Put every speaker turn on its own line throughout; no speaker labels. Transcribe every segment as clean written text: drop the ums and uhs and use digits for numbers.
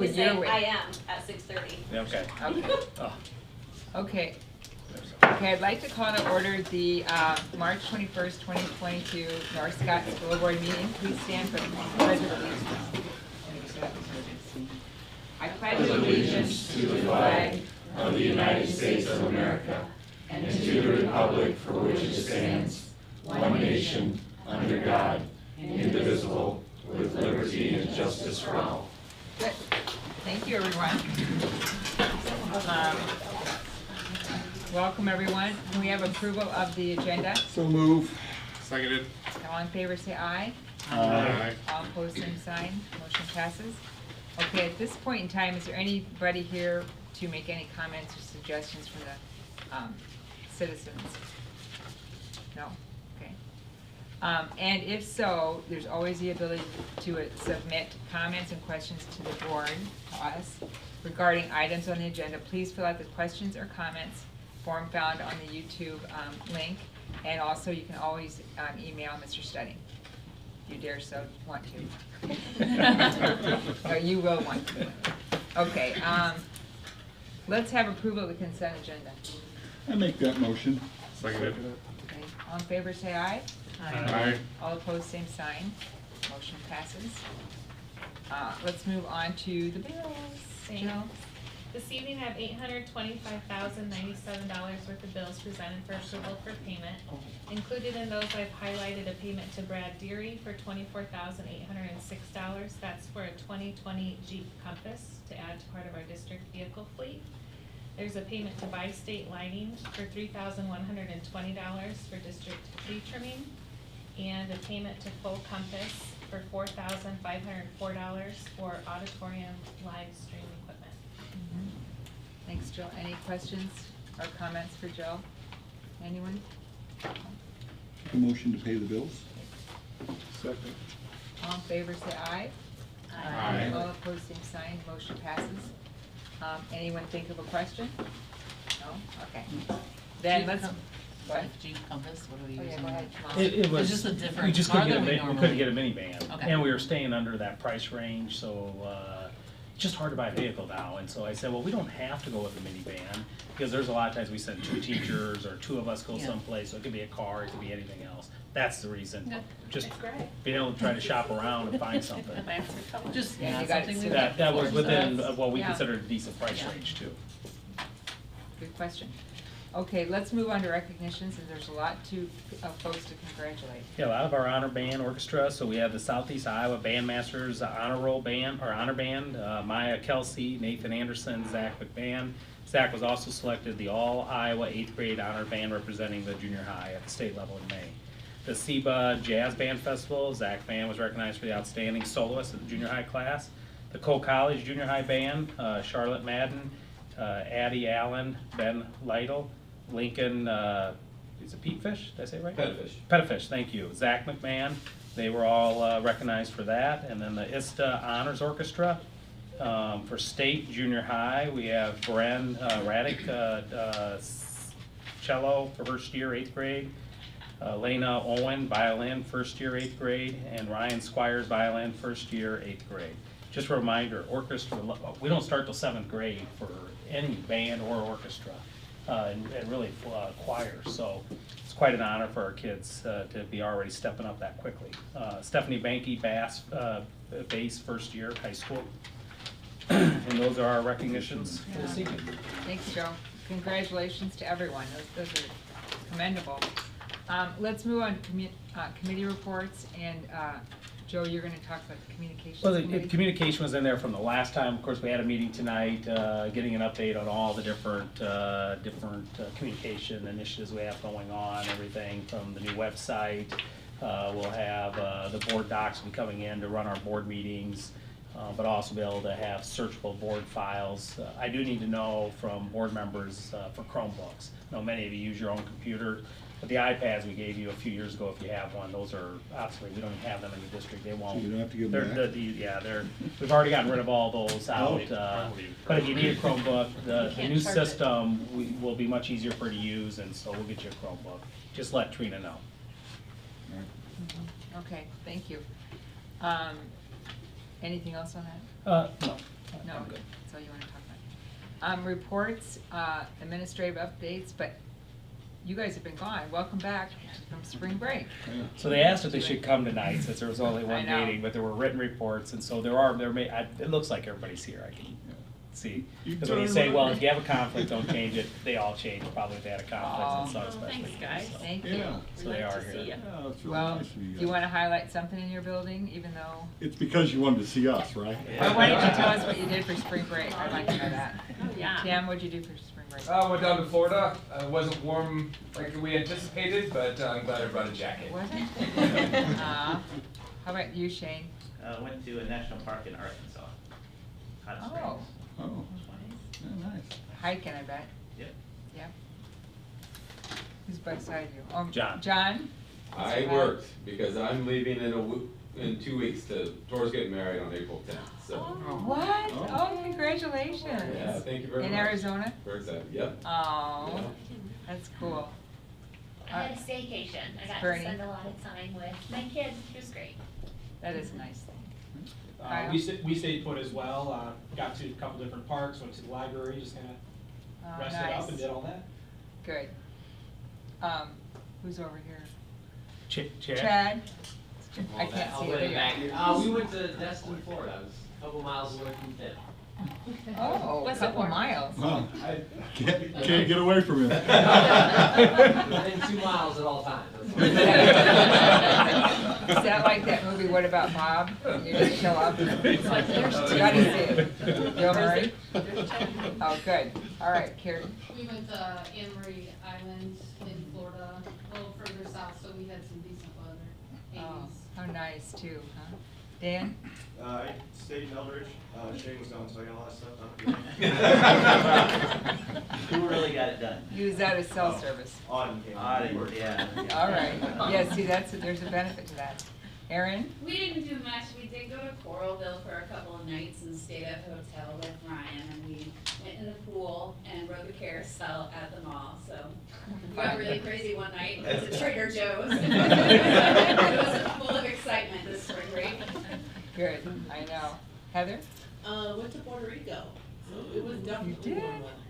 I am at 6:30.
Okay.
Okay.
Oh.
Okay. Okay, I'd like to call to order the March 21st, 2022 North Scott School Board meeting. Please stand for the Pledge of Allegiance. I pledge allegiance to the flag
of the United States of America and to the republic for which it stands, one nation, under God, indivisible, with liberty and justice for all.
Good. Thank you, everyone. Welcome, everyone. Can we have approval of the agenda?
So move.
Seconded.
All in favor, say aye.
Aye.
All opposed, same sign. Motion passes. Okay, at this point in time, is there anybody here to make any comments or suggestions from the citizens? No? Okay. And if so, there's always the ability to submit comments and questions to the board, to us, regarding items on the agenda. Please fill out the questions or comments form found on the YouTube link, and also you can always email Mr. Studding, if you dare so want to. No, you will want to. Okay, let's have approval of the consent agenda.
I make that motion.
Seconded.
Okay, all in favor say aye.
Aye.
All opposed, same sign. Motion passes. Let's move on to the bills.
Thanks.
Jill?
This evening I have $825,097 worth of bills presented for approval for payment. Included in those, I've highlighted a payment to Brad Deary for $24,806. That's for a 2020 Jeep Compass to add to part of our district vehicle fleet. There's a payment to Bi-State Lighting for $3,120 for district tree trimming, and a payment to Full Compass for $4,504 for auditorium live stream equipment.
Thanks, Jill. Any questions or comments for Jill? Anyone?
Make a motion to pay the bills.
Second.
All in favor say aye.
Aye.
All opposed, same sign. Motion passes. Anyone think of a question? No? Okay. Then let's. What?
Jeep Compass, what are we
Oh,
using?
yeah, go ahead, Tom.
It was
It's just a different
we just
car
couldn't get
than
we
we
couldn't get a
normally-
minivan,
Okay.
and we were staying under that price range, so it's just hard to buy a vehicle now. And so I said, well, we don't have to go with a minivan because there's a lot of times we send two teachers or two of us go
Yeah.
someplace. So it could be a car, it could be anything else. That's the reason.
Yeah,
Just
that's great.
being able to try to shop around and find something.
Just,
Yeah,
yeah,
you got it
something we
suited.
That was
before, so
within
that's-
what we
Yeah.
consider a decent price
Yeah.
range too.
Good question. Okay, let's move on to recognitions, and there's a lot of folks to congratulate.
Yeah, a lot of our honor band orchestra. So we have the Southeast Iowa Bandmasters Honor Roll Band, or Honor Band, Maya Kelsey, Nathan Anderson, Zach McMahon. Zach was also selected the All Iowa 8th Grade Honor Band representing the junior high at the state level in May. The SEBA Jazz Band Festival, Zach Band was recognized for the outstanding soloist of the junior high class. The Cole College Junior High Band, Charlotte Madden, Addie Allen, Ben Lytle, Lincoln, is it Pete Fish? Did I say it right?
Pettifish.
Pettifish, thank you. Zach McMahon, they were all recognized for that. And then the ISTA Honors Orchestra for state junior high, we have Bren Raddick, cello for first year, 8th grade. Lena Owen, violin, first year, 8th grade. And Ryan Squires, violin, first year, 8th grade. Just a reminder, orchestra, we don't start till 7th grade for any band or orchestra. And really choir, so it's quite an honor for our kids to be already stepping up that quickly. Stephanie Banky, bass, first year, high school. And those are our recognitions for this evening.
Thanks, Joe. Congratulations to everyone. Those are commendable. Let's move on to committee reports, and Joe, you're going to talk about the communications
Well, the
committee.
communication was in there from the last time. Of course, we had a meeting tonight, getting an update on all the different communication initiatives we have going on, everything from the new website. We'll have the board docs will be coming in to run our board meetings, but also be able to have searchable board files. I do need to know from board members for Chromebooks. I know many of you use your own computer. But the iPads we gave you a few years ago, if you have one, those are obsolete. We don't even have them in the district. They won't.
So you don't have to give them back?
We've already gotten rid of all those out.
Oh.
But if you need a Chromebook, the
can't
new
charge it.
system will be much easier for you to use, and so we'll get you a Chromebook. Just let Trina know.
Okay, thank you. Anything else on that?
No.
No,
I'm good.
that's all you want to talk about. Reports, administrative updates, but you guys have been gone. Welcome back from spring break.
Yeah.
So they asked if they should come tonight since there was only
I
one
know.
meeting, but there were written reports, and so it looks like everybody's here, I can see.
You
Because when you
turn
say, well,
around.
if you have a conflict, don't change it, they all change, probably if they had a conflict and some especially.
thanks, guys.
so-
Thank you.
Yeah.
So they are here.
Yeah, it's really
Well,
nice of
do you
guys.
want to highlight something in your building, even though?
It's because you wanted to see us, right?
Or why don't you tell us what you did for spring break? I'd like to know that.
Yeah.
Tim, what'd you do for spring break?
Went down to Florida. It wasn't warm like we anticipated, but I'm glad I brought a jacket.
Wasn't? How about you, Shane?
Went to a national park in Arkansas. Hot
Oh,
Springs.
Oh, yeah, nice.
hiking, I bet.
Yep.
Yep. Who's beside you? Oh,
John.
John?
I worked because I'm leaving in 2 weeks to, Tor's getting married on April 10th, so.
What?
Oh.
Oh, congratulations.
Yeah, thank you very much.
In Arizona?
Very excited, yep.
Oh,
Yeah.
that's cool.
I had a staycation. I got
Bernie?
to spend a lot of time with my kids, which was great.
That is a nice thing. Kyle?
We stayed put as well, got to a couple different parks, went to the library, just kind
Oh,
of rested
nice.
up and did all that.
Good. Who's over here?
Chad?
Chad? I can't see it.
We went to Destin, Florida. It was a couple miles away from Pitt.
Oh, a
What's it
couple
for?
miles.
Huh. Can't get away from him.
Within 2 miles at all times.
Is that like that movie, What About Bob? You just show up. It's like, there's two. Gotta see it. Bill Murray? Oh, good. All right, Carrie.
We went to Anne Marie Island in Florida, a little further south, so we had some decent weather.
Oh,
80s.
how nice too, huh? Dan?
I stayed in Eldridge. Shane was gone, so I got a lot of stuff done.
Who really got it done?
He was out of cell service.
Auden came.
Yeah.
All right. Yeah, see, there's a benefit to that. Erin?
We didn't do much. We did go to Coralville for a couple of nights and stayed at a hotel with Ryan, and we went in the pool and rode the carousel at the mall. So we got really crazy one night. Went to Trader Joe's. It was full of excitement this spring break.
Good, I know. Heather?
Went to Puerto Rico. So it was definitely
You did?
warm weather.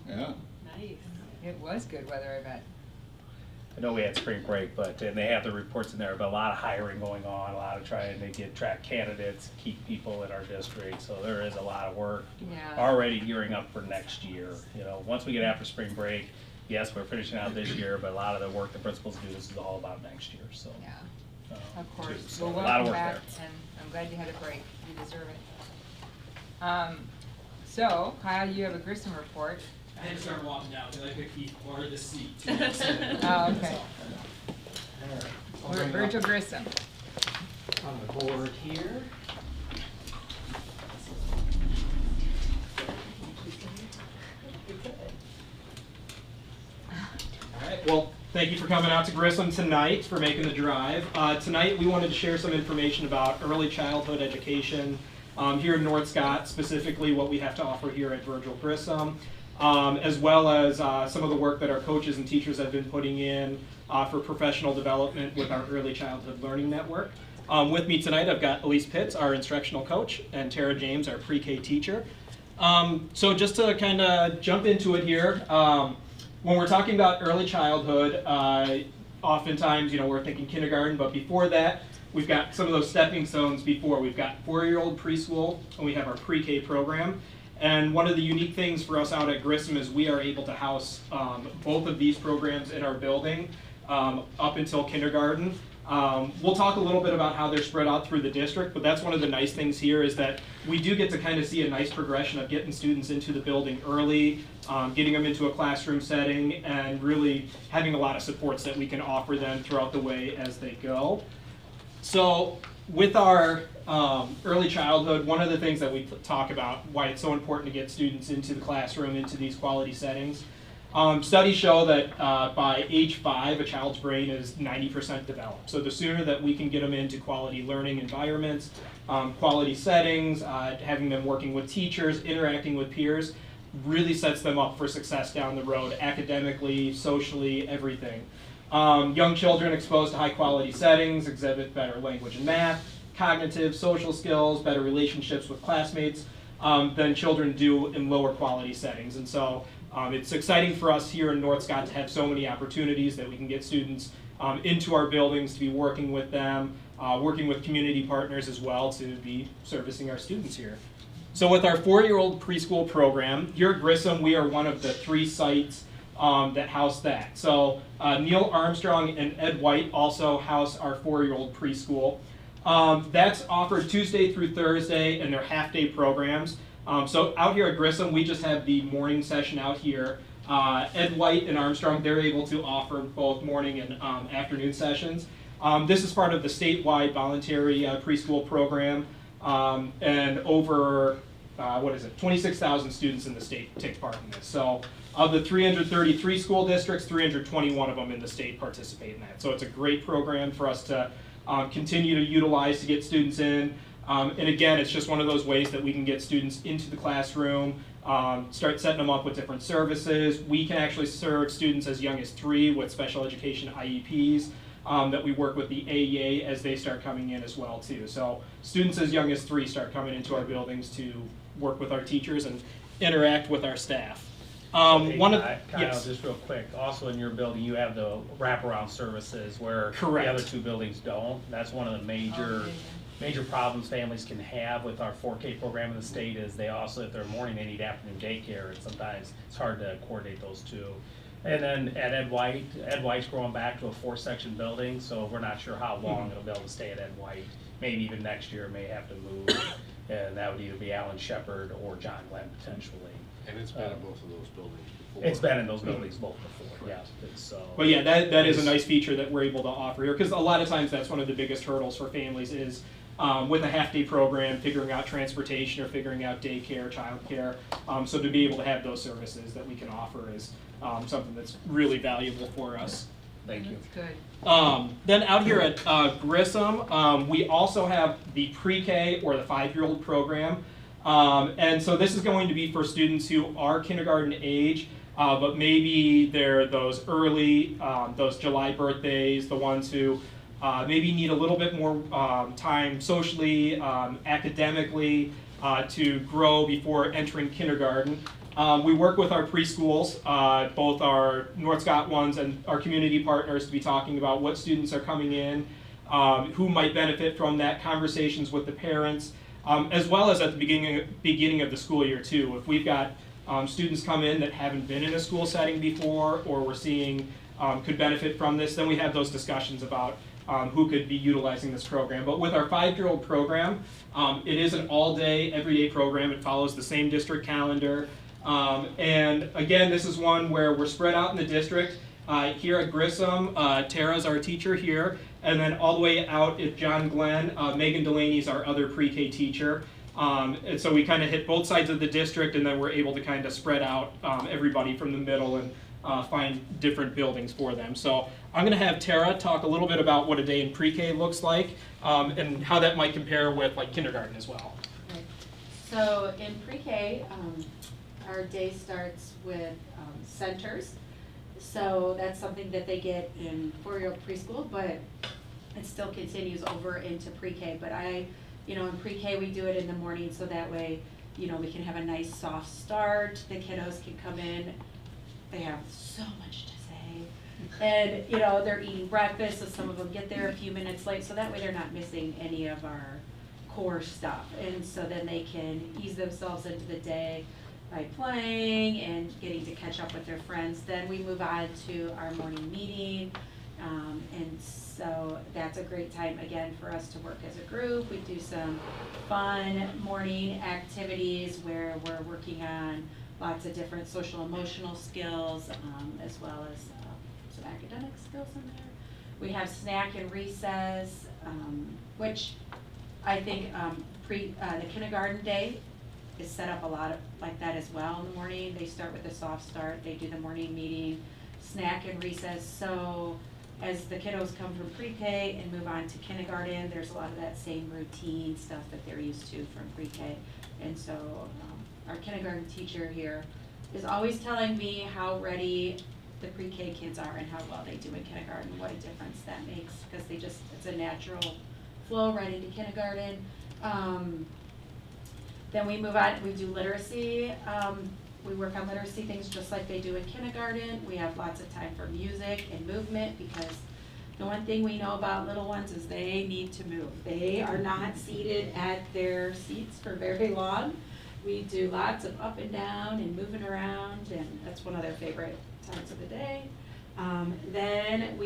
Yeah.
Nice.
It was good weather, I bet.
I know we had spring break, and they have the reports in there, but a lot of hiring going on, a lot of trying to track candidates, keep people in our district, so there is a lot of work.
Yeah.
Already gearing up for next year. Once we get after spring break, yes, we're finishing out this year, but a lot of the work the principals do, this is all about next year, so.
Yeah,
too.
of course.
So
Well,
a lot of
welcome
work
back,
there.
and I'm glad you had a break. You deserve it. So, Kyle, you have a Grissom report.
I had to start walking down because I could keep more of the seat. Too.
Oh, okay. Virgil Grissom.
On the board here.
All right. Well, thank you for coming out to Grissom tonight, for making the drive. Tonight we wanted to share some information about early childhood education here in North Scott, specifically what we have to offer here at Virgil Grissom, as well as some of the work that our coaches and teachers have been putting in for professional development with our Early Childhood Learning Network. With me tonight, I've got Elise Pitts, our instructional coach, and Tara James, our pre-K teacher. So just to kind of jump into it here, when we're talking about early childhood, oftentimes, we're thinking kindergarten, but before that, we've got some of those stepping stones before. We've got 4-year-old preschool, and we have our pre-K program. And one of the unique things for us out at Grissom is we are able to house both of these programs in our building up until kindergarten. We'll talk a little bit about how they're spread out through the district, but that's one of the nice things here is that we do get to kind of see a nice progression of getting students into the building early, getting them into a classroom setting, and really having a lot of supports that we can offer them throughout the way as they go. So with our early childhood, one of the things that we talk about, why it's so important to get students into the classroom, into these quality settings. Studies show that by age 5, a child's brain is 90% developed. So the sooner that we can get them into quality learning environments, quality settings, having them working with teachers, interacting with peers, really sets them up for success down the road, academically, socially, everything. Young children exposed to high quality settings exhibit better language and math, cognitive, social skills, better relationships with classmates, than children do in lower quality settings. And so it's exciting for us here in North Scott to have so many opportunities that we can get students into our buildings, to be working with them, working with community partners as well, to be servicing our students here. So with our 4-year-old preschool program, here at Grissom, we are one of the 3 sites that house that. So Neil Armstrong and Ed White also house our 4-year-old preschool. That's offered Tuesday through Thursday, and they're half-day programs. So out here at Grissom, we just have the morning session out here. Ed White and Armstrong, they're able to offer both morning and afternoon sessions. This is part of the statewide voluntary preschool program, and over 26,000 students in the state take part in this. So of the 333 school districts, 321 of them in the state participate in that. So it's a great program for us to continue to utilize to get students in. And again, it's just one of those ways that we can get students into the classroom, start setting them up with different services. We can actually serve students as young as 3 with special education IEPs that we work with the AEA as they start coming in as well too. So students as young as 3 start coming into our buildings to work with our teachers and interact with our staff. Yes.
Just real quick, also in your building, you have the wraparound services where
Correct.
the other 2 buildings don't. That's one of the major problems families can have with our 4K program in the state is they also, if they're morning, they need afternoon daycare, and sometimes it's hard to coordinate those 2. And then at Ed White's going back to a 4-section building, so we're not sure how long it'll be able to stay at Ed White. Maybe even next year may have to move, and that would either be Alan Shepard or John Glenn potentially.
And it's been in both of those buildings before.
It's been in those buildings both before, yeah. So.
But yeah, that is a nice feature that we're able to offer here, because a lot of times that's one of the biggest hurdles for families is with a half-day program, figuring out transportation or figuring out daycare, childcare. So to be able to have those services that we can offer is something that's really valuable for us.
Thank you.
That's good.
Then out here at Grissom, we also have the pre-K or the 5-year-old program. And so this is going to be for students who are kindergarten age, but maybe they're those early, those July birthdays, the ones who maybe need a little bit more time socially, academically, to grow before entering kindergarten. We work with our preschools, both our North Scott ones and our community partners, to be talking about what students are coming in, who might benefit from that, conversations with the parents, as well as at the beginning of the school year too. If we've got students come in that haven't been in a school setting before, or we're seeing could benefit from this, then we have those discussions about who could be utilizing this program. But with our 5-year-old program, it is an all-day, everyday program. It follows the same district calendar. And again, this is one where we're spread out in the district. Here at Grissom, Tara's our teacher here, and then all the way out at John Glenn, Megan Delaney's our other pre-K teacher. And so we kind of hit both sides of the district, and then we're able to kind of spread out everybody from the middle and find different buildings for them. So I'm going to have Tara talk a little bit about what a day in pre-K looks like, and how that might compare with like kindergarten as well.
Okay. So in pre-K, our day starts with centers. So that's something that they get in 4-year-old preschool, but it still continues over into pre-K. But in pre-K we do it in the morning, so that way, we can have a nice soft start. The kiddos can come in. They have so much to say. And, they're eating breakfast, so some of them get there a few minutes late, so that way they're not missing any of our core stuff. And so then they can ease themselves into the day by playing and getting to catch up with their friends. Then we move on to our morning meeting. And so that's a great time, again, for us to work as a group. We do some fun morning activities where we're working on lots of different social emotional skills, as well as some academic skills in there. We have snack and recess, which I think the kindergarten day is set up a lot like that as well in the morning. They start with a soft start, they do the morning meeting, snack and recess. So as the kiddos come from pre-K and move on to kindergarten, there's a lot of that same routine stuff that they're used to from pre-K. And so our kindergarten teacher here is always telling me how ready the pre-K kids are and how well they do in kindergarten, what a difference that makes, because it's a natural flow right into kindergarten. Then we move on, we do literacy. We work on literacy things just like they do in kindergarten. We have lots of time for music and movement because the one thing we know about little ones is they need to move. They are not seated at their seats for very long. We do lots of up and down and moving around, and that's one of their favorite times of the day. Then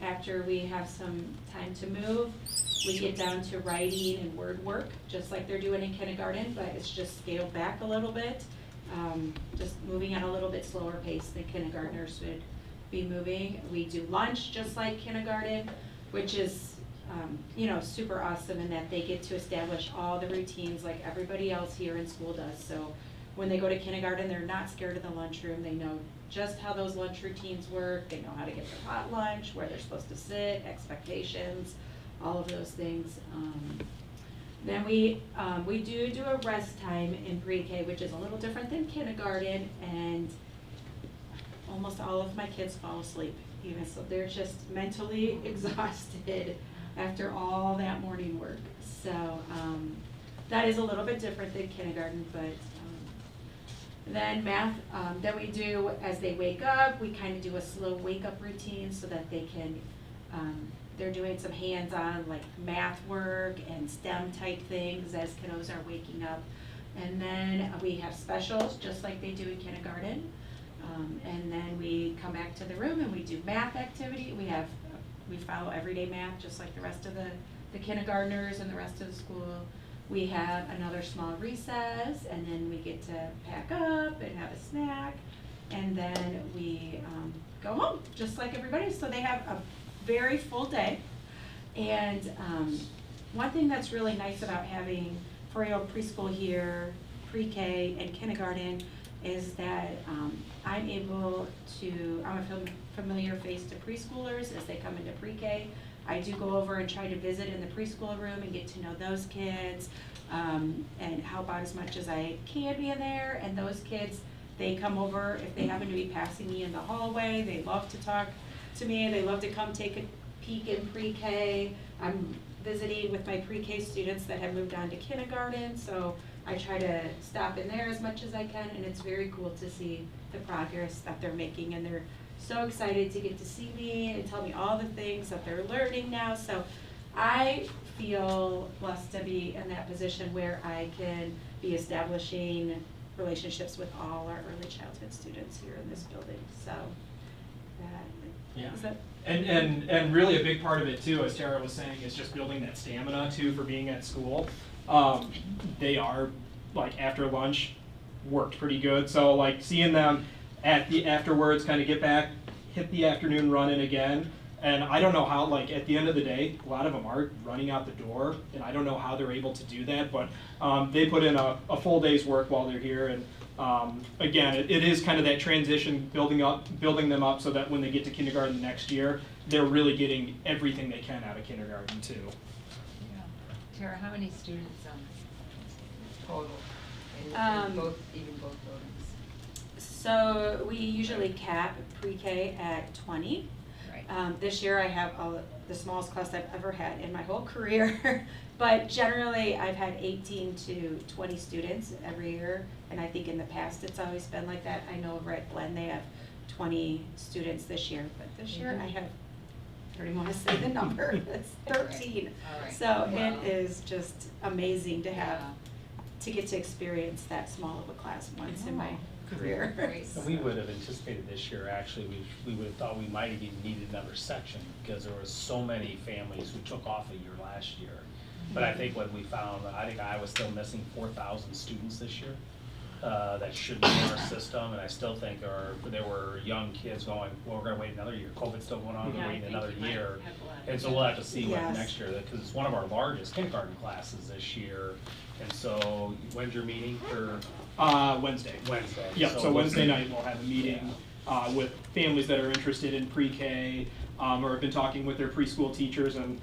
after we have some time to move, we get down to writing and word work, just like they're doing in kindergarten, but it's just scaled back a little bit. Just moving at a little bit slower pace than kindergartners would be moving. We do lunch just like kindergarten, which is super awesome in that they get to establish all the routines like everybody else here in school does. So when they go to kindergarten, they're not scared of the lunchroom. They know just how those lunch routines work. They know how to get their hot lunch, where they're supposed to sit, expectations, all of those things. Then we do a rest time in pre-K, which is a little different than kindergarten, and almost all of my kids fall asleep, so they're just mentally exhausted after all that morning work. So that is a little bit different than kindergarten, but then math, that we do as they wake up, we kind of do a slow wake up routine so that they can, they're doing some hands-on like math work and STEM type things as kiddos are waking up. And then we have specials just like they do in kindergarten. And then we come back to the room and we do math activity. We follow everyday math just like the rest of the kindergartners and the rest of the school. We have another small recess, and then we get to pack up and have a snack, and then we go home just like everybody. So they have a very full day. And one thing that's really nice about having 4-year-old preschool here, pre-K and kindergarten, is that I'm a familiar face to preschoolers as they come into pre-K. I do go over and try to visit in the preschool room and get to know those kids and help out as much as I can be in there. And those kids, they come over if they happen to be passing me in the hallway. They love to talk to me. They love to come take a peek in pre-K. I'm visiting with my pre-K students that have moved on to kindergarten, so I try to stop in there as much as I can, and it's very cool to see the progress that they're making, and they're so excited to get to see me and tell me all the things that they're learning now. So I feel blessed to be in that position where I can be establishing relationships with all our early childhood students here in this building. So is that
And really a big part of it too, as Tara was saying, is just building that stamina too for being at school. They are, like, after lunch, worked pretty good. So like seeing them afterwards kind of get back, hit the afternoon running again. And I don't know how, like, at the end of the day, a lot of them are running out the door, and I don't know how they're able to do that, but they put in a full day's work while they're here. And again, it is kind of that transition, building them up so that when they get to kindergarten next year, they're really getting everything they can out of kindergarten too.
Yeah. Tara, how many students total in both buildings?
So we usually cap pre-K at 20. Right. This year I have the smallest class I've ever had in my whole career. But generally I've had 18 to 20 students every year. And I think in the past it's always been like that. I know over at Glenn they have 20 students this year. But this year I don't even want to say the number. It's 13. All right. So wow. It is just amazing to have, to get to experience that small of a class once in my career.
And we would have anticipated this year, actually, we would have thought we might have even needed another section because there were so many families who took off a year last year. But I think what we found, I think Iowa's still missing 4,000 students this year. That should be in our system, and I still think there were young kids going, well, we're going to wait another year. COVID's still going on, we're waiting another year. And so we'll have to see what next year, because it's one of our largest kindergarten classes this year. And so, when's your meeting for?
Wednesday.
Wednesday.
Yep, so Wednesday night we'll have a meeting with families that are interested in pre-K or have been talking with their preschool teachers, and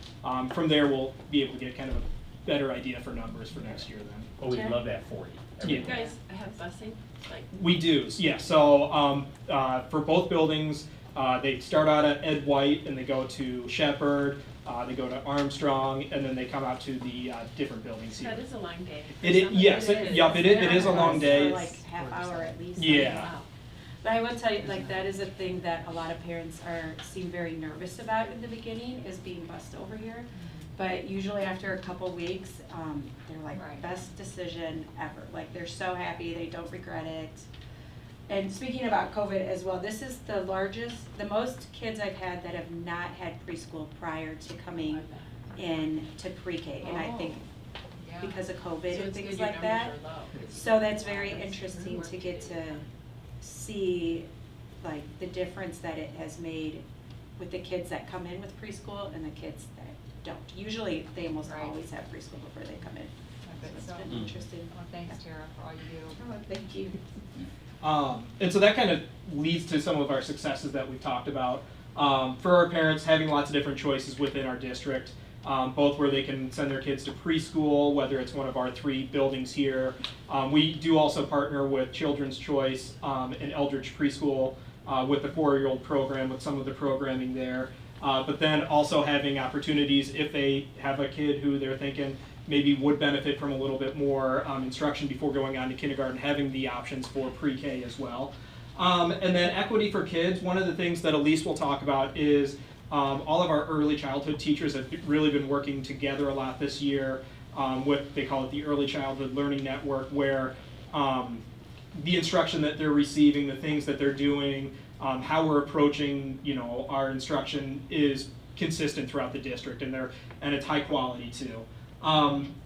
from there we'll be able to get kind of a better idea for numbers for next year then.
Well, we'd love to have 40.
Do you guys have busing?
We do, yeah. So for both buildings, They start out at Ed White and they go to Shepherd, they go to Armstrong, and then they come out to the different buildings here.
That is a long day.
It is, yes, it is a long day.
For like half hour at least.
Yeah.
Wow. But I will tell you, like, that is a thing that a lot of parents seem very nervous about in the beginning, is being bused over here. But usually after a couple weeks, they're like, best decision ever. Like, they're so happy, they don't regret it. And speaking about COVID as well, this is the most kids I've had that have not had preschool prior to coming in to pre-K. And I think because of COVID and things like that. So that's very interesting to get to see like the difference that it has made with the kids that come in with preschool and the kids that don't. Usually they almost always have preschool before they come in. So it's been interesting.
Well, thanks, Tara, for all you do.
Oh, thank you.
And so that kind of leads to some of our successes that we've talked about. For our parents, having lots of different choices within our district, both where they can send their kids to preschool, whether it's one of our 3 buildings here. We do also partner with Children's Choice and Eldridge Preschool with the 4-year-old program, with some of the programming there. But then also having opportunities if they have a kid who they're thinking maybe would benefit from a little bit more instruction before going on to kindergarten, having the options for pre-K as well. And then equity for kids, one of the things that Elise will talk about is all of our early childhood teachers have really been working together a lot this year with, they call it the Early Childhood Learning Network, where the instruction that they're receiving, the things that they're doing, how we're approaching, our instruction is consistent throughout the district, and it's high quality too.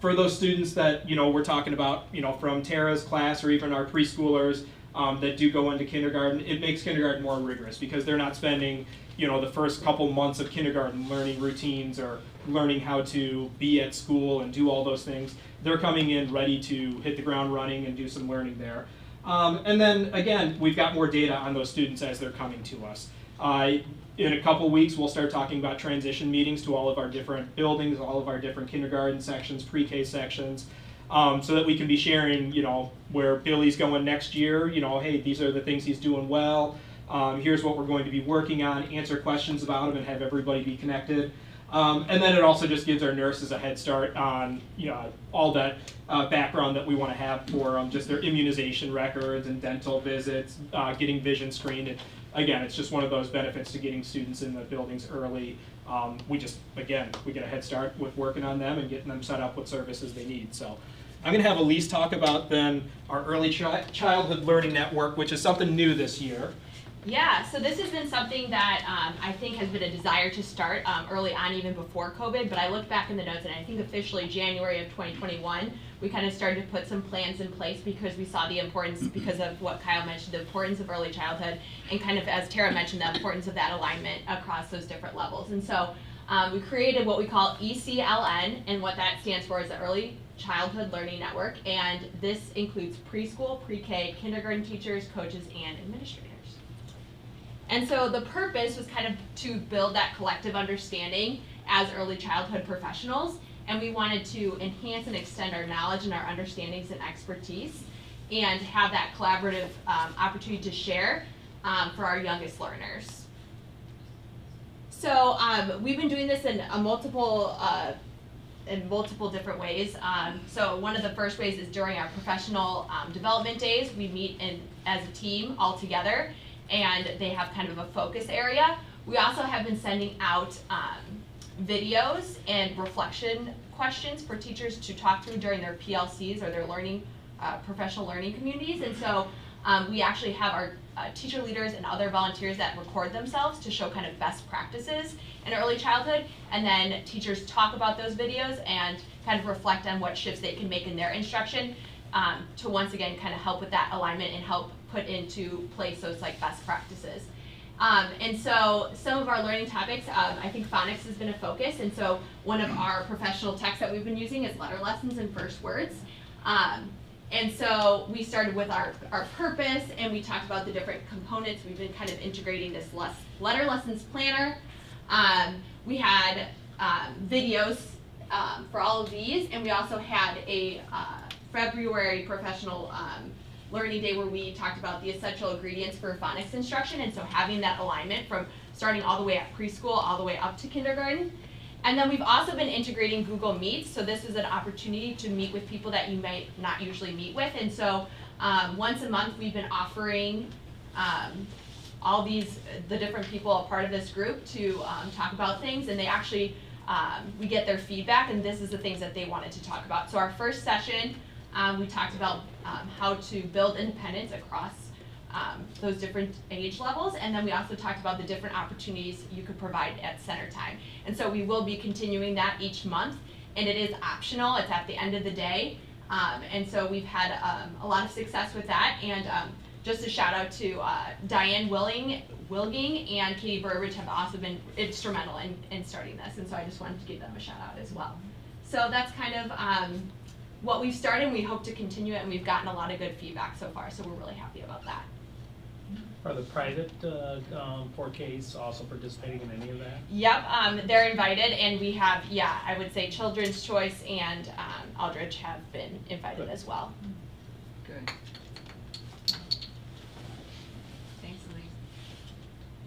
For those students that we're talking about, from Tara's class or even our preschoolers that do go into kindergarten, it makes kindergarten more rigorous because they're not spending the first couple months of kindergarten learning routines or learning how to be at school and do all those things. They're coming in ready to hit the ground running and do some learning there. And then again, we've got more data on those students as they're coming to us. In a couple weeks, we'll start talking about transition meetings to all of our different buildings, all of our different kindergarten sections, pre-K sections, so that we can be sharing, where Billy's going next year, hey, these are the things he's doing well, here's what we're going to be working on, answer questions about him and have everybody be connected. And then it also just gives our nurses a head start on all that background that we want to have for just their immunization records and dental visits, getting vision screened. And again, it's just one of those benefits to getting students in the buildings early. We get a head start with working on them and getting them set up with services they need. So I'm going to have Elise talk about then our Early Childhood Learning Network, which is something new this year.
Yeah, so this has been something that I think has been a desire to start early on, even before COVID, but I look back in the notes and I think officially January of 2021, we kind of started to put some plans in place because we saw the importance, because of what Kyle mentioned, the importance of early childhood, and kind of, as Tara mentioned, the importance of that alignment across those different levels. And so we created what we call ECLN, and what that stands for is the Early Childhood Learning Network, and this includes preschool, pre-K, kindergarten teachers, coaches, and administrators. And so the purpose was kind of to build that collective understanding as early childhood professionals, and we wanted to enhance and extend our knowledge and our understandings and expertise, and have that collaborative opportunity to share for our youngest learners. So we've been doing this in multiple different ways. So one of the first ways is during our professional development days. We meet as a team all together, and they have kind of a focus area. We also have been sending out videos and reflection questions for teachers to talk through during their PLCs or their learning, professional learning communities. And so we actually have our teacher leaders and other volunteers that record themselves to show kind of best practices in early childhood. And then teachers talk about those videos and kind of reflect on what shifts they can make in their instruction to once again kind of help with that alignment and help put into place those like best practices. And so some of our learning topics, I think phonics has been a focus, and so one of our professional texts that we've been using is letter lessons and first words. And so we started with our purpose, and we talked about the different components. We've been kind of integrating this letter lessons planner. We had videos for all of these, and we also had a February professional learning day where we talked about the essential ingredients for phonics instruction, and so having that alignment from starting all the way at preschool all the way up to kindergarten. And then we've also been integrating Google Meets, so this is an opportunity to meet with people that you might not usually meet with. And so once a month we've been offering all the different people a part of this group to talk about things, and they actually, we get their feedback, and this is the things that they wanted to talk about. So our first session, we talked about how to build independence across those different age levels, and then we also talked about the different opportunities you could provide at center time. And so we will be continuing that each month, and it is optional, it's at the end of the day, and so we've had a lot of success with that. And just a shout out to Diane Wilging and Katie Burbridge have also been instrumental in starting this, and so I just wanted to give them a shout out as well. So that's kind of what we've started, and we hope to continue it, and we've gotten a lot of good feedback so far, so we're really happy about that.
Are the private PreKs also participating in any of that?
Yep, they're invited, and we have, yeah, I would say Children's Choice and Aldridge have been invited as well.
Good. Thanks, Elise.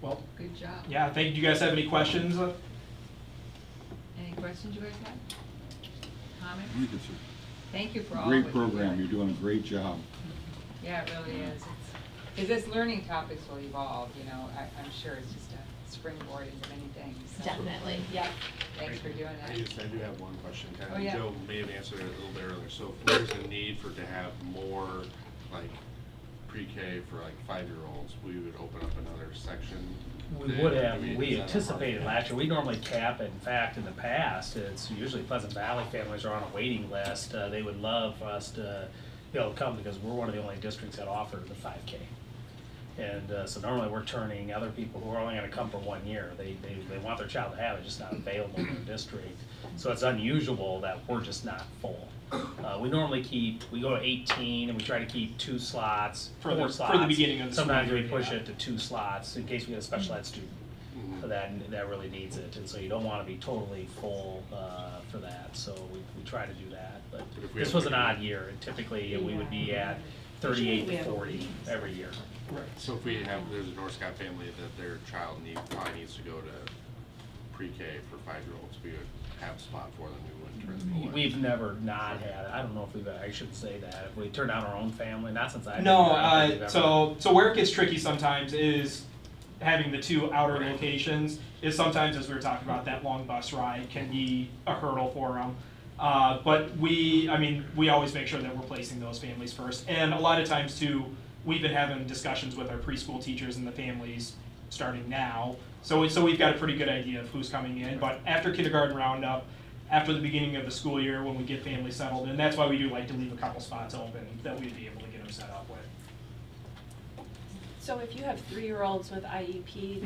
Well,
good job.
Yeah, thank you. Do you guys have any questions?
Any questions you guys have? Comments?
I think it's
Thank you for
a
all.
great program. You're doing a great job.
Yeah, it really is. Because this learning topics will evolve, you know, I'm sure it's just a springboard into many things. So.
Definitely, yep.
Thanks for doing that.
I do have one question. Kind of,
Oh, yeah.
Joe may have answered it a little bit earlier. So if there's a need to have more like pre-K for like 5-year-olds, we would open up another section.
We would have. We anticipated last year. We normally cap it. In fact, in the past, it's usually Pleasant Valley families are on a waiting list. They would love for us to be able to come because we're one of the only districts that offer the 5K. And so normally we're turning other people who are only going to come for 1 year. They want their child to have it, just not available in their district. So it's unusual that we're just not full. We normally we go to 18 and we try to keep 2 slots, 4 slots.
For the beginning of the
Sometimes
school
we
year,
push it to 2 slots in case we get a special ed student that really needs it. And so you don't want to be totally full for that. So we try to do that. But this was an odd year. And typically we would be at 38 to 40 every year.
Right. So if there's a North Scott family that their child probably needs to go to pre-K for 5-year-olds, we would have a spot for them. We wouldn't turn them away.
We've never not had it. I don't know if I shouldn't say that. If we turn down our own family, not since I've been here,
No, so where it gets tricky sometimes is having the 2 outer locations is sometimes, as we were talking about, that long bus ride can be a hurdle for them. But we always make sure that we're placing those families first. And a lot of times too, we've been having discussions with our preschool teachers and the families starting now. So we've got a pretty good idea of who's coming in. But after kindergarten roundup, after the beginning of the school year, when we get families settled in, that's why we do like to leave a couple spots open that we'd be able to get them set up with.
So if you have 3-year-olds with IEP,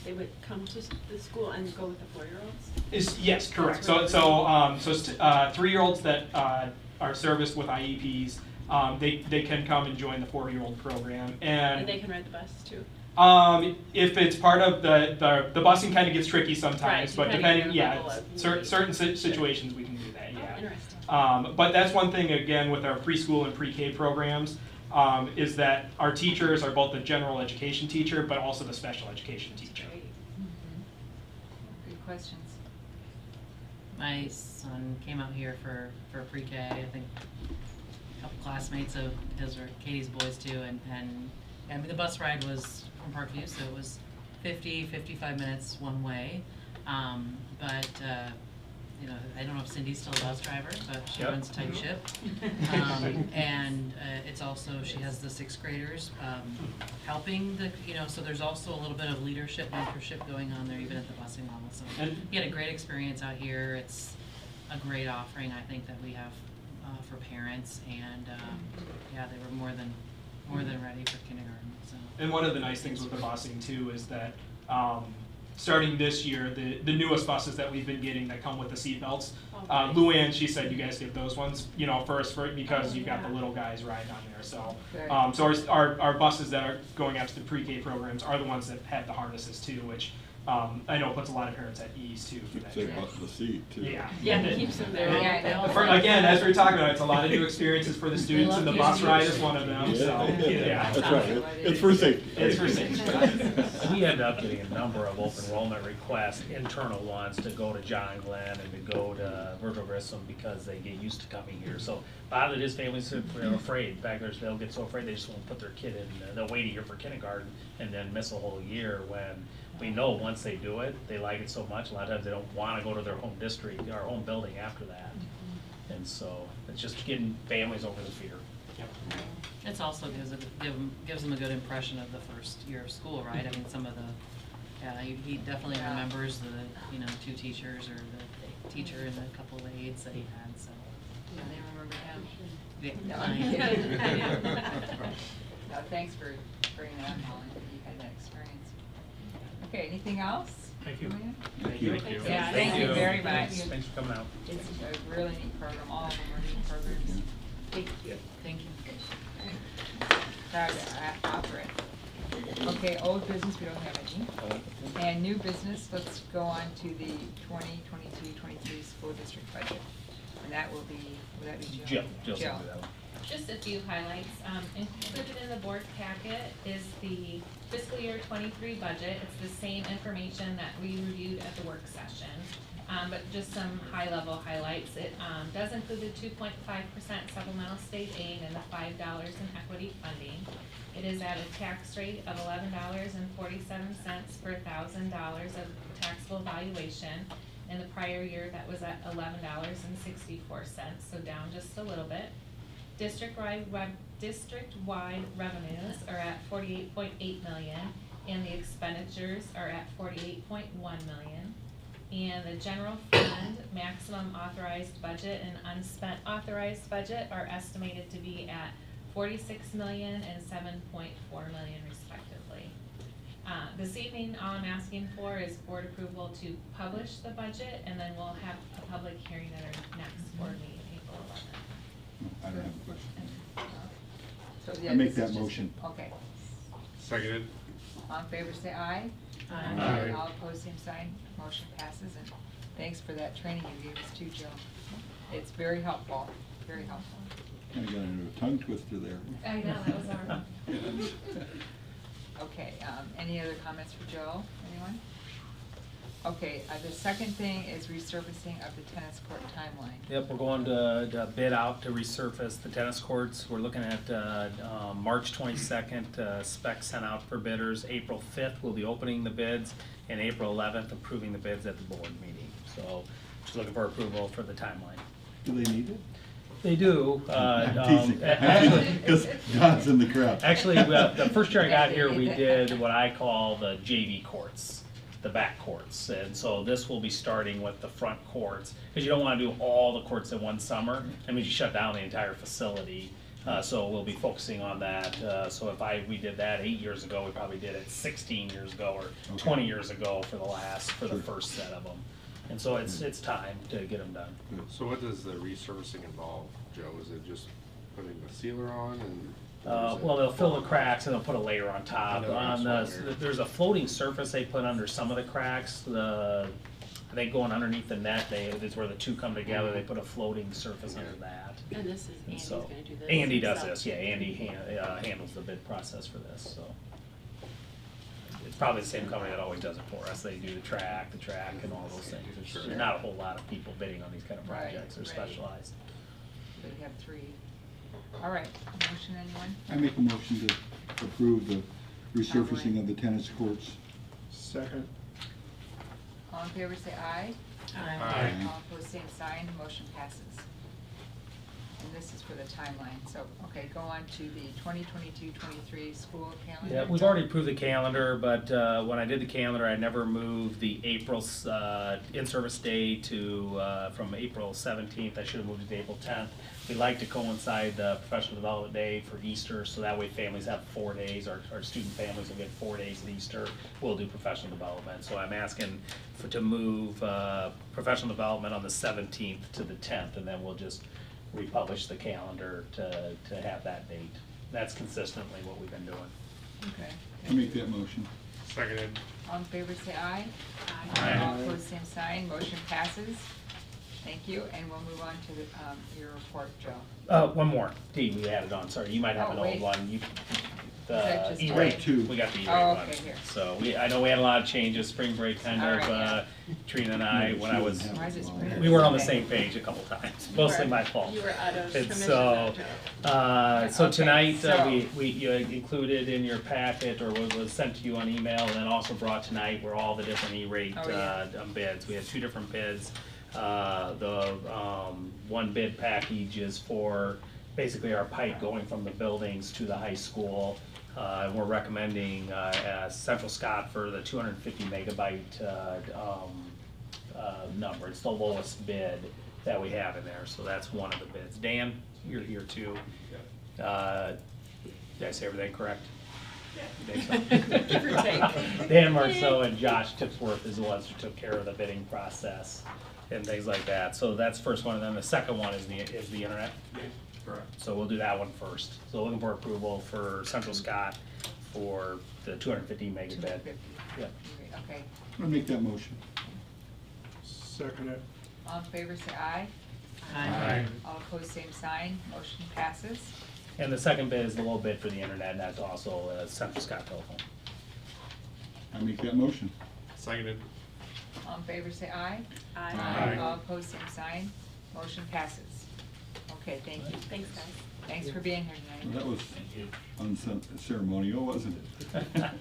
they would come to the school and go with the 4-year-olds?
Yes, correct. So 3-year-olds that are serviced with IEPs, they can come and join the 4-year-old program,
and they can ride the bus too.
If it's part of the busing, kind of gets tricky sometimes,
right,
but depending, certain situations we can do that. Yeah.
Interesting.
But that's one thing again with our preschool and pre-K programs. Is that our teachers are both the general education teacher, but also the special education teacher.
Good questions.
My son came out here for pre-K. I think a couple classmates of his or Katie's boys too, and I mean the bus ride was from Parkview, so it was 55 minutes one way. But you know, I don't know if Cindy's still a bus driver, but she runs a tight ship. And it's also, she has the 6th graders helping so there's also a little bit of leadership, mentorship going on there even at the busing level. So he had a great experience out here. It's a great offering, I think, that we have for parents, and yeah, they were more than ready for kindergarten. So.
And one of the nice things with the busing too is that starting this year, the newest buses that we've been getting that come with the seat belts, Luann, she said you guys get those ones, first because you've got the little guys riding on there. So, so our buses that are going out to the pre-K programs are the ones that have the harnesses too, which I know it puts a lot of parents at ease too for that
Say
trip.
about the seat too.
Yeah.
Yeah, it keeps them there.
Again, as we were talking about, it's a lot of new experiences for the students, and the bus ride is one of them, so, yeah.
That's right, it's for safety.
It's for safety.
We ended up getting a number of open enrollment requests, internal ones, to go to John Glenn and to go to Virgil Grissom because they get used to coming here. So a lot of it is families who are afraid. In fact, they'll get so afraid they just won't put their kid in, they'll wait a year for kindergarten and then miss a whole year, when we know once they do it, they like it so much, a lot of times they don't want to go to their home district, our home building after that. And so it's just getting families over the fear.
It's also gives them a good impression of the first year of school, right? I mean, some of the, yeah, he definitely remembers the, 2 teachers or the teacher and a couple of aides that he had, so.
Yeah, they remember him.
Yeah.
No, I'm kidding. No, thanks for bringing that up, Molly, that you had that experience. Okay, anything else?
Thank you.
Luann?
Thank you.
Yeah, thank you very much.
Thanks for coming out.
It's a really neat program, all of them are neat programs.
Thank you. Thank you.
Proud to offer it. Okay, old business, we don't have any. And new business, let's go on to the 2022-23 school district budget. And that will be Jill?
Jill's gonna do that one.
Just a few highlights. Included in the board packet is the fiscal year 23 budget. It's the same information that we reviewed at the work session, but just some high-level highlights. It does include the 2.5% supplemental state aid and the $5 in equity funding. It is at a tax rate of $11.47 per $1,000 of taxable valuation. In the prior year, that was at $11.64, so down just a little bit. District-wide revenues are at $48.8 million, and the expenditures are at $48.1 million. And the general fund maximum authorized budget and unspent authorized budget are estimated to be at $46 million and $7.4 million respectively. This evening, all I'm asking for is board approval to publish the budget, and then we'll have a public hearing at our next board meeting, April 11th.
I don't have a question.
So,
I make
this
that
is just-
motion.
Okay.
Seconded.
All in favor, say aye.
Aye.
All opposed, same sign. Motion passes, and thanks for that training you gave us too, Jill. It's very helpful, very helpful.
Kind of got into a tongue twister there.
I know, that was our.
Okay, any other comments for Joe? Anyone? Okay, the second thing is resurfacing of the tennis court timeline.
Yep, we're going to bid out to resurface the tennis courts. We're looking at March 22nd, specs sent out for bidders. April 5th, we'll be opening the bids, and April 11th, approving the bids at the board meeting. So just looking for approval for the timeline.
Do they need it?
They do.
I'm teasing, because John's in the crowd.
Actually, the first year I got here, we did what I call the JV courts, the back courts. And so this will be starting with the front courts, because you don't want to do all the courts in one summer. That means you shut down the entire facility. So we'll be focusing on that. So if we did that 8 years ago, we probably did it 16 years ago or 20 years ago for the first set of them. And so it's time to get them done.
So what does the resurfacing involve, Joe? Is it just putting the sealer on and?
Well, they'll fill the cracks and they'll put a layer on top.
Layer.
There's a floating surface they put under some of the cracks. I think going underneath the net, it's where the two come together. They put a floating surface under that.
And this is Andy's
so,
gonna do this.
Andy does
himself.
this, yeah. Andy handles the bid process for this. So it's probably the same company that always does it for us. They do the track, and all those things. There's not a whole lot of people bidding on these kind of projects. They're specialized.
We have 3. All right, motion, anyone?
I make a motion to approve the resurfacing of the tennis courts.
Second.
All in favor, say aye.
Aye.
All opposed, same sign. Motion passes. And this is for the timeline. So, okay, go on to the 2022-23 school calendar.
Yeah, we've already approved the calendar, but when I did the calendar, I never moved the April in-service day from April 17th. I should have moved it to April 10th. We like to coincide the professional development day for Easter, so that way families have 4 days. Our student families will get 4 days at Easter. We'll do professional development. So I'm asking to move professional development on the 17th to the 10th, and then we'll just republish the calendar to have that date. That's consistently what we've been doing.
Okay.
I make that motion.
Seconded.
All in favor, say aye.
Aye.
All opposed, same sign. Motion passes. Thank you, and we'll move on to your report, Joe.
One more, D, we added on, sorry, you might have
Oh,
an old
wait.
one,
that
the
just
E-rate,
two?
we got the E-rate
Oh,
one.
okay, here.
So I know we had a lot of changes, spring break kind
All
of,
right,
Trina and I, when I was,
Why is it spring?
we weren't on the same page a couple times, mostly my fault.
You were out of
And
commission
so,
that
so
Okay,
tonight,
so-
you included in your packet, or was sent to you on email, and then also brought tonight were all the different E-rate,
Oh, yeah.
bids. We had 2 different bids. The one bid package is for basically our pipe going from the buildings to the high school. And we're recommending Central Scott for the 250 megabyte number. It's the lowest bid that we have in there, so that's one of the bids. Dan, you're here too. Did I say everything correct? You think so?
Give or take.
Dan Marceau and Josh Tipsworth is the ones who took care of the bidding process and things like that. So that's the first one, and then the second one is the internet.
Correct.
So we'll do that one first. So looking for approval for Central Scott for the 250 megabit.
250.
Yep.
Okay,
I'm gonna make that motion.
Second it.
all in favor, say aye.
Aye.
All opposed, same sign. Motion passes.
And the second bid is the low bid for the internet, and that's also Central Scott Telephone.
I make that motion.
Seconded.
All in favor, say aye.
Aye.
All opposed, same sign. Motion passes. Okay, thank you.
Thanks, guys.
Thanks for being here
Well,
tonight.
that was unceremonial, wasn't it?
I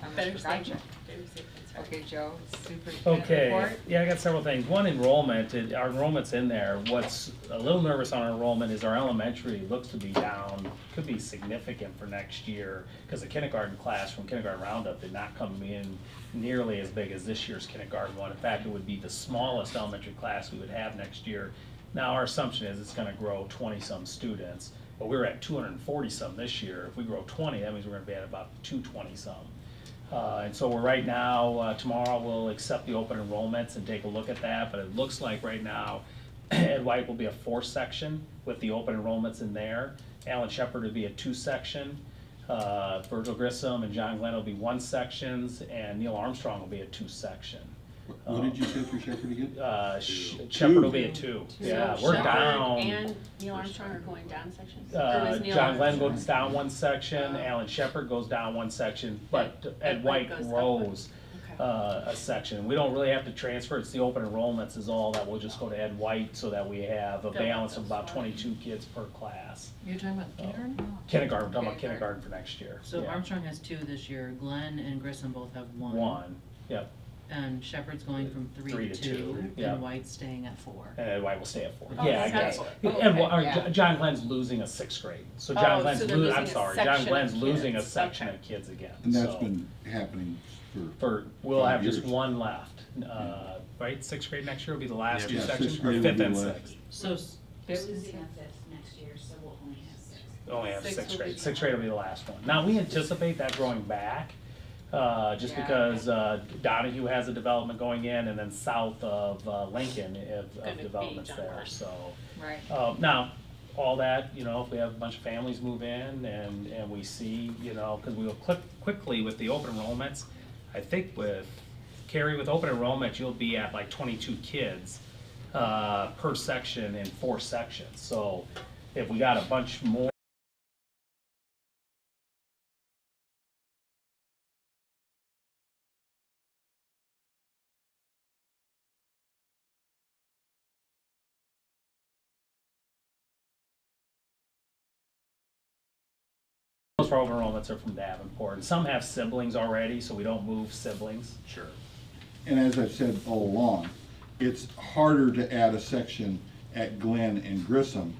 almost
Better
forgot
safe
you.
than sorry.
Okay, Joe, superintendent
Okay,
report.
yeah, I got several things. One, enrollment, our enrollment's in there. What's a little nervous on enrollment is our elementary looks to be down, could be significant for next year, because the kindergarten class from Kindergarten Roundup did not come in nearly as big as this year's kindergarten one. In fact, it would be the smallest elementary class we would have next year. Now, our assumption is it's gonna grow 20-some students, but we're at 240-some this year. If we grow 20, that means we're gonna be at about 220-some. And so we're right now, tomorrow we'll accept the open enrollments and take a look at that, but it looks like right now, Ed White will be a 4-section with the open enrollments in there. Alan Shepard will be a 2-section. Virgil Grissom and John Glenn will be 1-sections, and Neil Armstrong will be a 2-section.
What did you say for Shepherd again?
Shepard will be a 2. Yeah, we're
Shepherd
down.
and Neil Armstrong are going down sections? Or was Neil
John Glenn
Armstrong-
goes down 1 section,
Oh.
Alan Shepard goes down 1 section, but
Ed
Ed
White
White
goes up
grows
Okay.
a section. We don't really have to transfer, it's the open enrollments is all that, we'll just go to Ed White so that we have a
Fill out
balance of
those
about
forms.
22 kids per class.
You're talking about kindergarten?
Kindergarten, I'm talking about kindergarten for next year.
So
Yeah.
Armstrong has 2 this year, Glenn and Grissom both have 1.
1, yep,
And Shepherd's going from 3
3
to
to
2,
2, yeah.
and White's staying at 4.
and Ed White will stay at 4.
Oh,
Yeah, I
okay.
guess.
Oh,
And
okay, yeah.
John Glenn's losing a 6th grade, so
Oh,
John
so
Glenn's
they're
I'm
losing a
sorry,
section
John
of
Glenn's losing a
kids.
section
Okay.
of kids again.
And that's
so-
been happening
we'll
5
have just
years.
1 left, right? 6th grade next year will be the last
Yeah,
2
yeah,
sections,
6th
or
grade will
5th
be
and
last.
6th?
So,
We're losing a 5th next year, so we'll only have 6.
Only have
6th
6th
will
grade.
be
6th grade will be the last one. Now, we anticipate that growing back, just
Yeah.
because Donahue has a development going in, and then south of Lincoln
Gonna
of
be
developments
John
there,
Glenn.
so.
Right.
Now, all that, if we have a bunch of families move in and we see, because we will quickly with the open enrollments, I think with open enrollment, you'll be at like 22 kids per section in 4 sections. So if we got a bunch more most of our open enrollments are from Davenport, and some have siblings already, so we don't move siblings.
Sure.
And as I've said all along, it's harder to add a section at Glenn and Grissom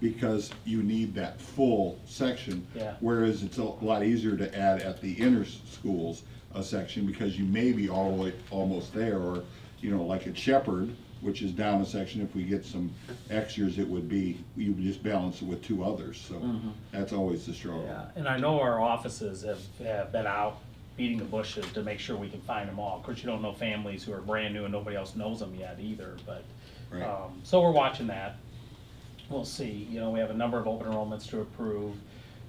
because you need that full section.
Yeah.
Whereas it's a lot easier to add at the inner schools a section because you may be all the way almost there, or, like at Shepherd, which is down a section, if we get some extras, you would just balance it with 2 others, so that's always the struggle.
Yeah, and I know our offices have been out beating the bushes to make sure we can find them all. Of course, you don't know families who are brand new and nobody else knows them yet either, but,
Right.
so we're watching that. We'll see, we have a number of open enrollments to approve.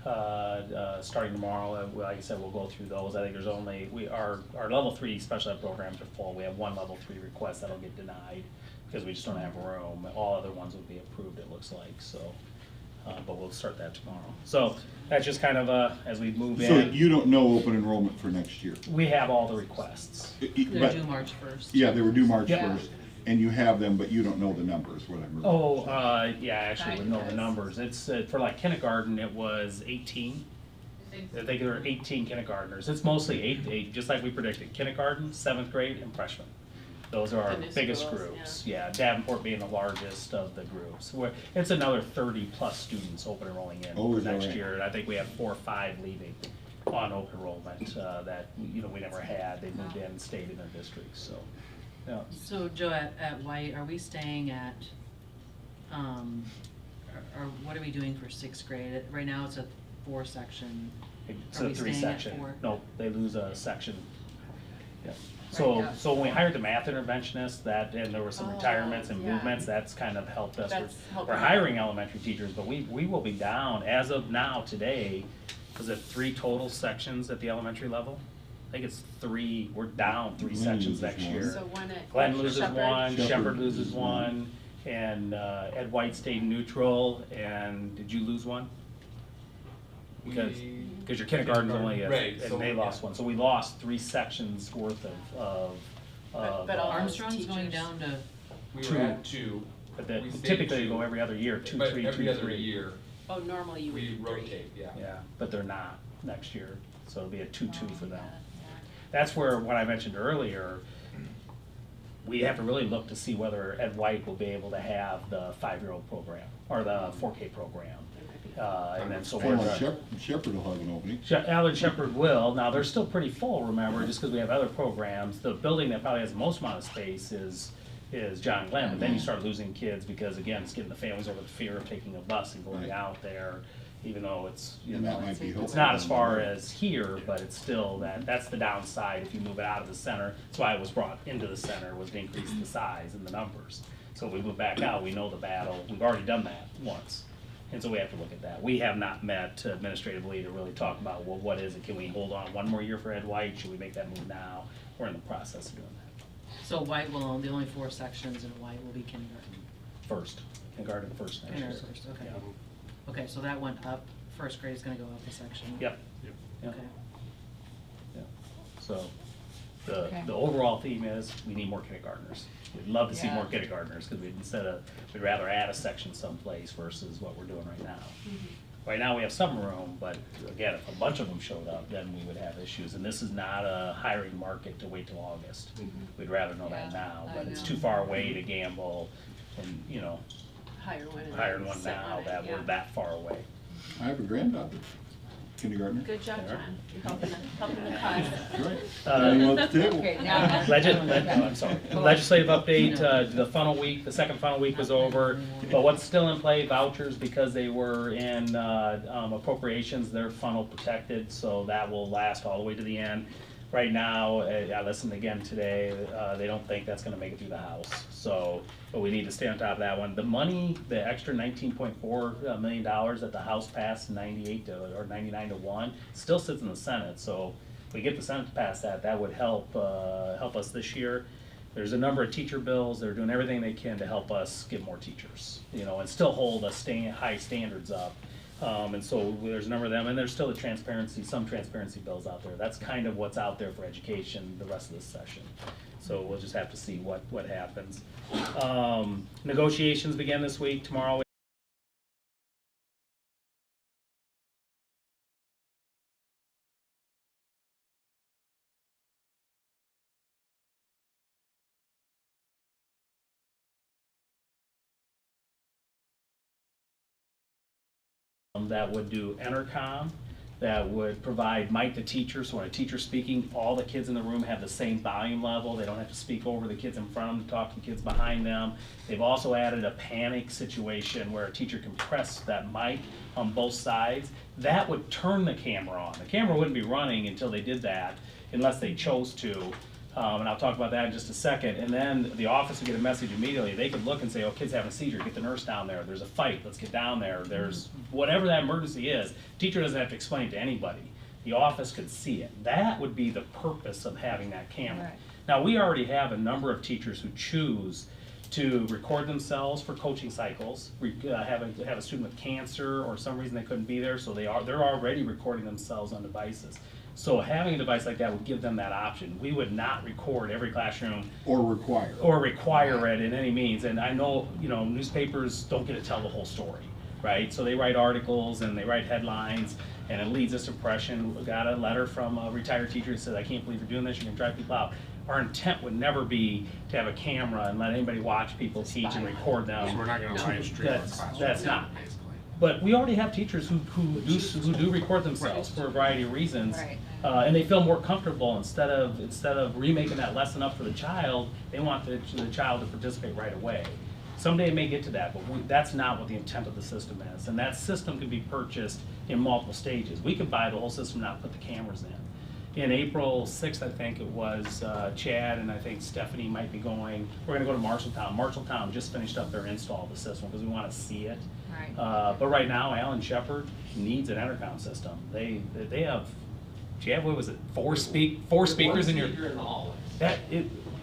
starting tomorrow. Like I said, we'll go through those. I think there's only, our level 3 special ed programs are full. We have one level 3 request that'll get denied because we just don't have room. All other ones will be approved, it looks like, so. But we'll start that tomorrow. So that's just kind of as we move in.
So you don't know open enrollment for next year?
We have all the requests.
They're due March 1st.
Yeah, they were due March
Yeah.
1st, and you have them, but you don't know the numbers, whatever.
Oh, yeah, actually, we know the numbers. It's, for like kindergarten, it was 18. I think there were 18 kindergartners. It's mostly eight, just like we predicted, kindergarten, 7th grade, and freshmen. Those are our
The new
biggest
schools,
groups. Yeah, Davenport being the largest of the groups. It's another 30-plus students open enrolling in
Oh,
for
is that
next
right?
year. And I think we have 4 or 5 leaving on open enrollment that, we never had. They moved in and stayed in their districts, so. Yeah.
So Joe, at White, are we staying at, or what are we doing for 6th grade? Right now it's a 4-section.
It's
Are
a
we staying at
3-section.
4?
No, they lose a section. Yeah.
Right,
So when we hired the math interventionist, and there were some retirements and
yeah.
movements, that's kind of helped us.
That's helping.
We're hiring elementary teachers, but we will be down, as of now, today, was it 3 total sections at the elementary level? I think it's 3, we're down 3
Glenn
sections
loses
next
one.
year.
So one at
Glenn loses
Shepherd.
one,
Shepherd
Shepherd loses
loses
one, and Ed White stayed neutral, and did you lose one? Because your kindergarten's only,
Right, so,
and they lost
yeah.
one, so we lost 3 sections worth of
But all
Armstrong's going
teachers.
down to,
We
2.
were at 2.
But that,
We stayed
typically they
2.
go every other year, 2,
But
3, 2, 3.
every other year,
Oh, normally you would
we
do 3.
rotate, yeah.
Yeah, but they're not next year, so it'll be a 2-2 for them. That's where, what I mentioned earlier, we have to really look to see whether Ed White will be able to have the 5-year-old program, or the 4K program. And then so we're.
Shepherd will have an opening.
Alan Shepherd will. Now, they're still pretty full, remember, just because we have other programs. The building that probably has the most amount of space is John Glenn, but then you start losing kids because, again, it's getting the families over the fear of taking a bus and going
Right.
out there, even though it's,
And that might be
it's
helpful.
not as far as here, but it's still, that's the downside if you move it out of the center. That's why it was brought into the center, was to increase the size and the numbers. So if we move back out, we know the battle. We've already done that once. And so we have to look at that. We have not met administratively to really talk about, well, what is it? Can we hold on one more year for Ed White? Should we make that move now? We're in the process of doing that.
so White will, the only 4 sections in White will be kindergarten.
First, kindergarten first next year.
Kindergarten first, okay.
Yeah.
Okay, so that went up, 1st grade is gonna go up a section.
Yep. Yep.
Okay.
Yep. So
Okay.
the overall theme is we need more kindergartners. We'd love to see
Yeah.
more kindergartners because we'd rather add a section someplace versus what we're doing right now. Right now, we have some room, but again, if a bunch of them showed up, then we would have issues. And this is not a hiring market to wait till August. We'd rather know that
Yeah,
now,
I
but it's
know.
too far away to gamble and,
Hire one. and
hiring
then
one
set
now
one,
that
yeah.
we're that far away.
I have a granddaughter, kindergartner.
Good job,
Yeah.
John. You're helping the cause.
Right.
Uh,
Now you want the table.
Okay, now.
I'm sorry. Legislative update, the funnel week, the second funnel week was over, but what's still in play, vouchers, because they were in appropriations, they're funnel protected, so that will last all the way to the end. Right now, I listened again today, they don't think that's gonna make it through the House, so, but we need to stay on top of that one. The money, the extra $19.4 million that the House passed 99 to 1, still sits in the Senate, so if we get the Senate to pass that, that would help us this year. There's a number of teacher bills, they're doing everything they can to help us get more teachers, and still hold us high standards up. And so there's a number of them, and there's still some transparency bills out there. That's kind of what's out there for education the rest of this session. So we'll just have to see what happens. Negotiations begin this week, tomorrow. That would do Intercom, that would provide mic to teacher, so when a teacher's speaking, all the kids in the room have the same volume level. They don't have to speak over the kids in front of them to talk to the kids behind them. They've also added a panic situation where a teacher can press that mic on both sides. That would turn the camera on. The camera wouldn't be running until they did that, unless they chose to. And I'll talk about that in just a second. And then the office would get a message immediately. They could look and say, oh, kid's having a seizure, get the nurse down there. There's a fight, let's get down there. There's whatever that emergency is. Teacher doesn't have to explain it to anybody. The office could see it. That would be the purpose of having that camera.
Right.
Now, we already have a number of teachers who choose to record themselves for coaching cycles. We have a student with cancer or some reason they couldn't be there, so they're already recording themselves on devices. So having a device like that would give them that option. We would not record every classroom
Or require
it in any means. And I know, newspapers don't get to tell the whole story, right? So they write articles and they write headlines, and it leads this impression. We got a letter from a retired teacher that said, I can't believe you're doing this, you're gonna drive people out. Our intent would never be to have a camera and let anybody watch people teach and record them.
So we're not gonna live stream our classroom.
That's not. But we already have teachers who do record themselves for a variety of reasons.
Right.
And they feel more comfortable instead of remaking that lesson up for the child, they want the child to participate right away. Someday it may get to that, but that's not what the intent of the system is. And that system can be purchased in multiple stages. We could buy the whole system now and put the cameras in. In April 6th, I think it was, Chad and I think Stephanie might be going, we're gonna go to Marshalltown. Marshalltown just finished up their install of the system because we wanna see it.
Right.
But right now, Alan Shepard needs an intercom system. They have, Chad, what was it, four speakers in your,
One speaker in the hallway.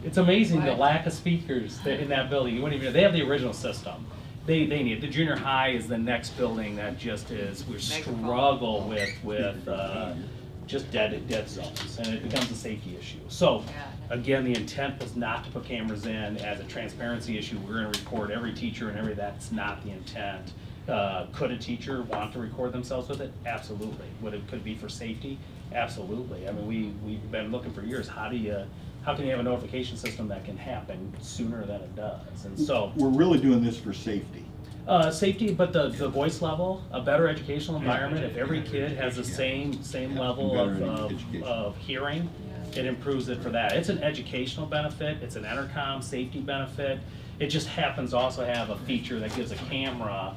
it's amazing the lack of speakers in that building. You wouldn't even, they have the original system. They need, the junior high is the next building that just is, we struggle with just dead zones, and it becomes a safety issue. So, again, the intent was not to put cameras in as a transparency issue. We're gonna record every teacher and that's not the intent. Could a teacher want to record themselves with it? Absolutely. Could it be for safety? Absolutely. I mean, we've been looking for years, how can you have a notification system that can happen sooner than it does? And so,
We're really doing this for safety.
safety, but the voice level, a better educational environment. If every kid has the same level of hearing, it improves it for that. It's an educational benefit. It's an intercom safety benefit. It just happens to also have a feature that gives a camera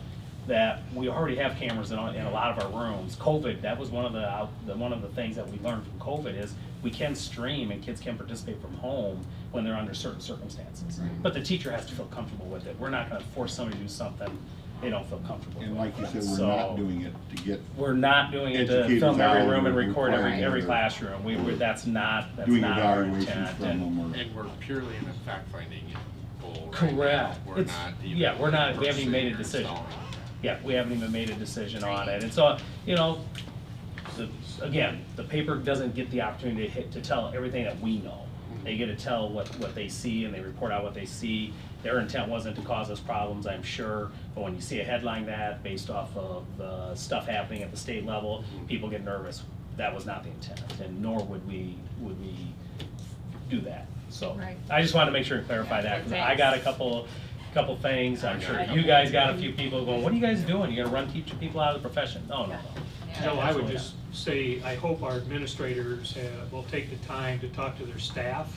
that we already have cameras in a lot of our rooms. COVID, that was one of the things that we learned from COVID is we can stream and kids can participate from home when they're under certain circumstances.
Right.
But the teacher has to feel comfortable with it. We're not gonna force somebody to do something they don't feel comfortable with.
And like you said, we're not doing it to get.
We're not doing it to
educators
film every
out
room and
or
record every
requiring
classroom. That's not our
doing evaluations
intent.
from them or.
And we're purely in a fact-finding goal right
Correct.
now. We're not even.
We haven't even made a decision. Yeah, we haven't even made a decision on it. And so, again, the paper doesn't get the opportunity to tell everything that we know. They get to tell what they see and they report out what they see. Their intent wasn't to cause us problems, I'm sure, but when you see a headline that based off of stuff happening at the state level, people get nervous. That was not the intent, and nor would we do that. So
Right.
I just wanted to make sure and clarify that, because I got a couple things. I'm sure you guys got a few people going, what are you guys doing? You're gonna teach people out of the profession? No.
No, I would just say, I hope our administrators will take the time to talk to their staff,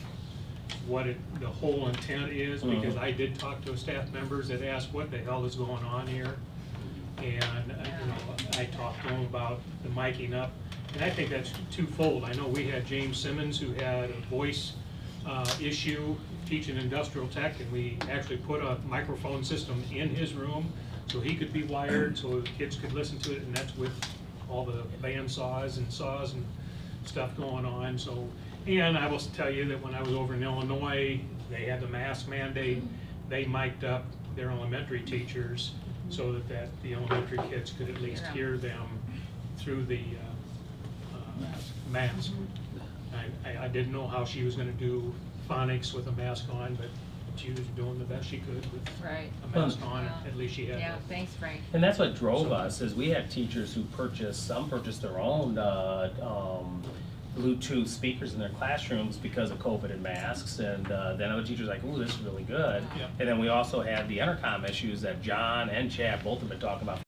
what the whole intent is, because I did talk to staff members that asked what the hell is going on here. And, I talked to them about the miking up, and I think that's twofold. I know we had James Simmons who had a voice issue teaching industrial tech, and we actually put a microphone system in his room so he could be wired, so the kids could listen to it, and that's with all the band saws and stuff going on. So, and I will tell you that when I was over in Illinois, they had the mask mandate. They mic'd up their elementary teachers so that the elementary kids could at least hear them through the mask. I didn't know how she was going to do phonics with a mask on, but she was doing the best she could with a mask on. At least she had.
Yeah, thanks, Frank.
And that's what drove us, is we had teachers who purchased their own Bluetooth speakers in their classrooms because of COVID and masks, and then other teachers were like, ooh, this is really good.
Yeah.
And then we also had the intercom issues that John and Chad both have been talking about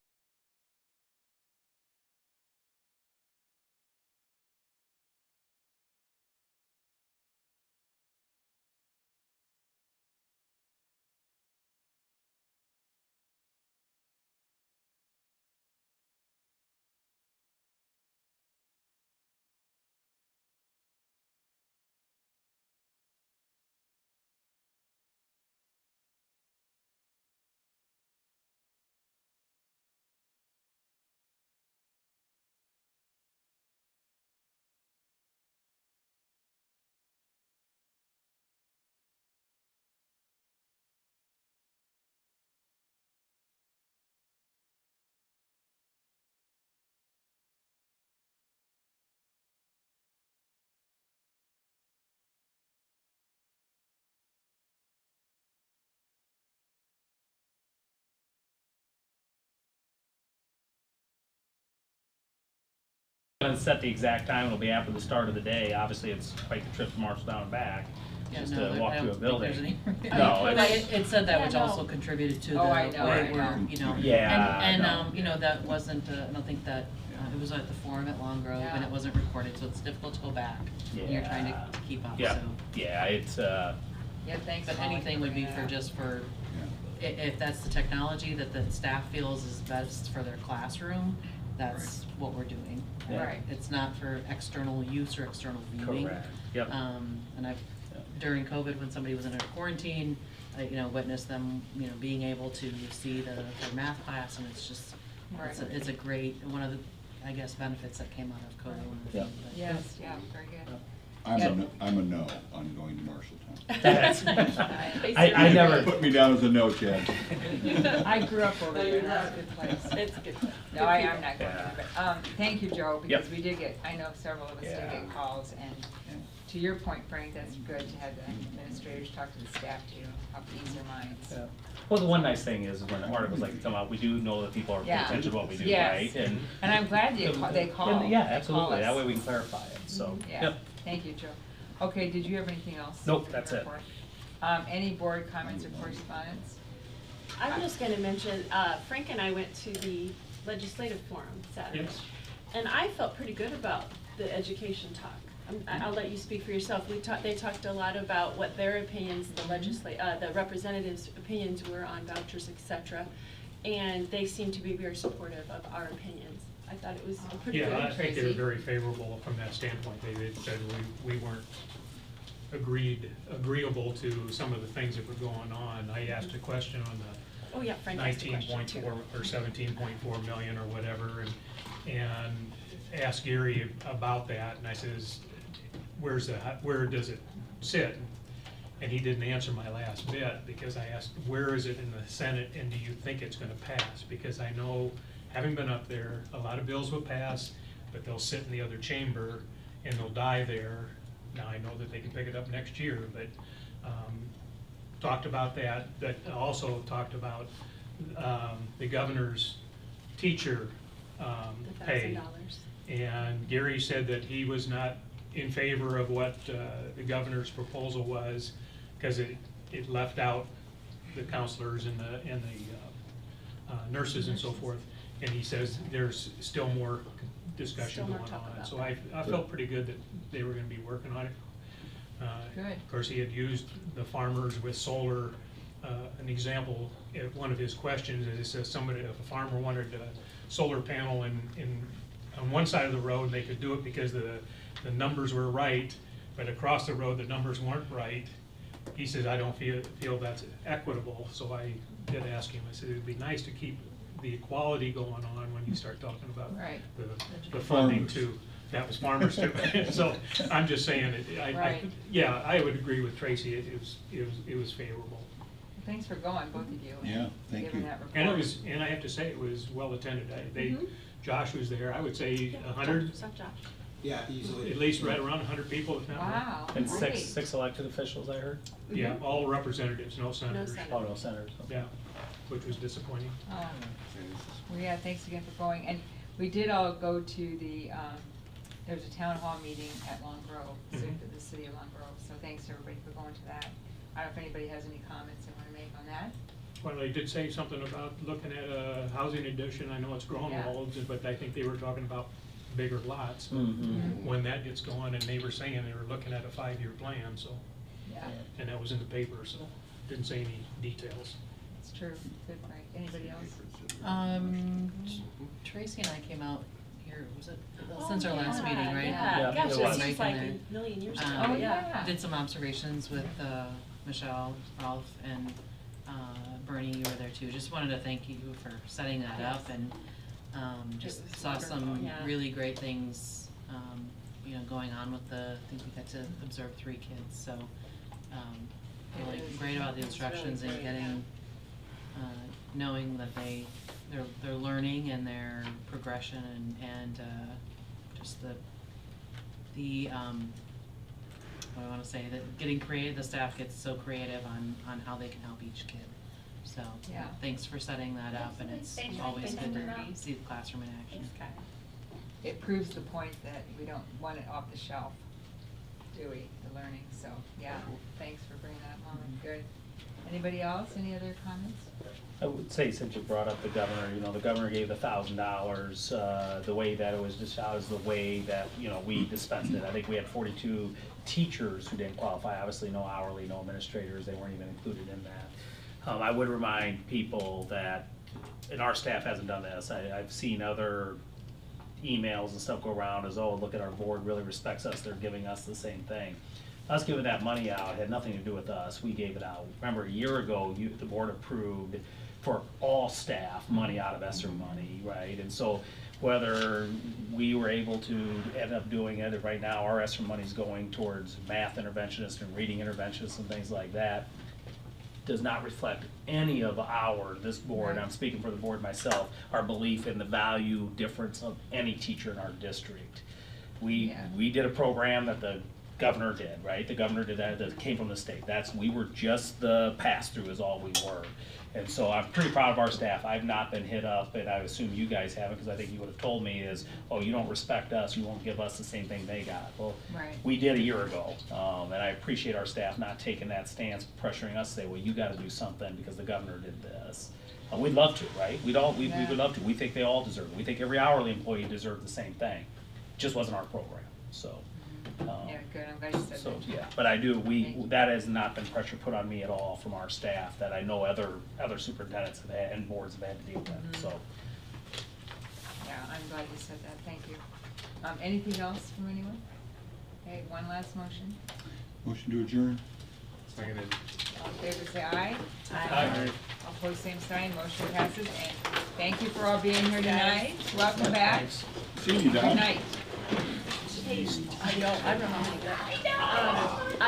And set the exact time, it'll be after the start of the day. Obviously, it's quite the trip to Marshalltown and back,
Yeah,
just
no,
to
there-
walk
I
through a
don't think there's
building.
any-
No,
But
it's,
it said that,
Yeah,
which
no.
also contributed to the
Oh, I know,
way
I
we're,
know.
you know.
Yeah,
And,
no.
you know, that wasn't, I don't think that, it was at the forum at Long Grove and
Yeah.
it wasn't recorded, so it's difficult to go back. And you're trying to keep up,
yeah,
so.
yeah, it's,
Yeah, thanks.
But
Molly,
anything
for
would be
bringing
for
it up.
just for, if that's the technology that the staff feels is best for their classroom, that's what we're doing.
Yeah.
Right.
It's not for external use or external viewing.
correct, yep.
And I've, during COVID, when somebody was in a quarantine, I, you know, witnessed them, you know, being able to see their math class, and it's just, it's a great, one of the, I guess, benefits that came out of COVID.
Yep.
Yes, yeah, very good.
I'm a no on going to Marshalltown.
That's, I never.
Put me down as a no, Chad.
I grew up over there, that's a good place.
It's a good place.
No, I'm not going to, but, thank you, Joe, because
Yep.
we did get, I know several of us did
Yeah.
get calls, and to your point, Frank, that's good to have the administrators talk to the staff to help ease their minds.
Yeah. Well, the one nice thing is when articles like come out, we do know that people are paying
Yeah.
attention to what we do,
Yes.
right?
And I'm glad they call.
Yeah,
They
absolutely.
call us.
That way we can clarify it, so.
Yeah,
Yep.
thank you, Joe. Okay, did you have anything else?
Nope,
for
that's
your
it.
report? Any board comments or correspondence?
I'm just gonna mention, Frank and I went to the legislative forum Saturday.
Yes.
And I felt pretty good about the education talk. I'll let you speak for yourself. They talked a lot about what their opinions, the representatives' opinions were on vouchers, et cetera. And they seemed to be very supportive of our opinions. I thought it was a pretty good.
Yeah, I think they were very favorable from that standpoint. They said we weren't agreeable to some of the things that were going on. I asked a question on the
Oh, yeah, Frank asked a question too.
19.4 or 17.4 million or whatever, and asked Gary about that, and I says, where does it sit? And he didn't answer my last bit, because I asked, where is it in the Senate, and do you think it's gonna pass? Because I know, having been up there, a lot of bills will pass, but they'll sit in the other chamber, and they'll die there. Now, I know that they can pick it up next year, but, talked about that, also talked about, the governor's teacher,
The
pay.
$1,000.
And Gary said that he was not in favor of what the governor's proposal was, because it left out the counselors and the nurses and so forth. And he says there's still more discussion
Still more
going
talk
on.
about
So
that.
I felt pretty good that they were gonna be working on it.
Good.
Of course, he had used the farmers with solar, an example, one of his questions is, it says if a farmer wanted a solar panel on one side of the road, they could do it because the numbers were right, but across the road, the numbers weren't right. He says, I don't feel that's equitable, so I did ask him, I said, it'd be nice to keep the equality going on when you start talking about
Right.
the funding
Farmers.
too. That was farmers too. So I'm just saying,
Right.
yeah, I would agree with Tracy, it was favorable.
Thanks for going, both of you. and
Yeah, thank
giving
you.
that report.
And I have to say, it was well attended.
Mhm.
Josh was there, I would say
Yeah,
100,
Josh.
Yeah, easily.
at least right around 100 people, if not more.
Wow,
And
great.
six elected officials, I heard.
Yeah, all representatives, no senators.
senators.
Oh, no senators.
Yeah, which was disappointing.
Oh. Well, yeah, thanks again for going. And we did all go to there was a town hall meeting at Long Grove, the city of Long Grove. So thanks everybody for going to that. I don't know if anybody has any comments they want to make on that.
Well, they did say something about looking at a housing addition. I know it's Grunwald's, but I think they were talking about bigger lots.
Mhm.
When that gets going, and they were saying they were looking at a 5-year plan, so.
Yeah,
And that was in the paper, so didn't say any details.
it's true. Good, Frank. Anybody else?
Tracy and I came out here, was it, since our last meeting, right?
Yeah,
Yeah,
gosh,
it
it
was.
seems
Right
like
in
a million years ago.
Oh, yeah.
Did some observations with Michelle, Ralph, and Bernie, you were there too. Just wanted to thank you for setting that up, and just
was
saw some
wonderful, yeah.
really great things, you know, going on with I think we got to observe 3 kids, so feeling great about the instructions and getting, knowing that they're learning and their progression and just the what I wanna say, that getting creative, the staff gets so creative on how they can help each kid. So,
Yeah.
thanks for setting that up, and it's
Thanks for
always good
thinking about
to see the classroom in action.
it proves the point that we don't want it off the shelf, do we, the learning, so, yeah, thanks for bringing that, Molly, good. Anybody else, any other comments?
I would say, since you brought up the governor, the governor gave $1,000. The way that it was dished out is the way that, we dispensed it. I think we had 42 teachers who didn't qualify, obviously no hourly, no administrators, they weren't even included in that. I would remind people that, and our staff hasn't done this, I've seen other emails and stuff go around as, oh, look at our board really respects us, they're giving us the same thing. Us giving that money out had nothing to do with us, we gave it out. Remember, a year ago, the board approved for all staff money out of ESSER money, right? And so whether we were able to end up doing it, right now our ESSER money's going towards math interventionists and reading interventionists and things like that, does not reflect any of this board, I'm speaking for the board myself, our belief in the value difference of any teacher in our district. We did a program that the governor did, right? The governor did that came from the state. We were just the pass-through is all we were. And so I'm pretty proud of our staff. I've not been hit up, and I assume you guys haven't, because I think you would have told me is, oh, you don't respect us, you won't give us the same thing they got. Well, we did a year ago, and I appreciate our staff not taking that stance, pressuring us to say, well, you gotta do something because the governor did this. We'd love to, right? We would love to. We think they all deserve it. We think every hourly employee deserves the same thing. Just wasn't our program, so.
Yeah, good, I'm glad you said
So,
that.
yeah, but I do, that has not been pressure put on me at all from our staff that I know other superintendents have had and boards have had to deal with, so.
Yeah, I'm glad you said that, thank you. Anything else from anyone? Okay, one last motion.
Motion to adjourn.
Seconded.
All in favor, say aye.
Aye.
All opposed, same sign, motion passes, and thank you for all being here tonight. Welcome back.
See you, Don.
Good night.
I know how many.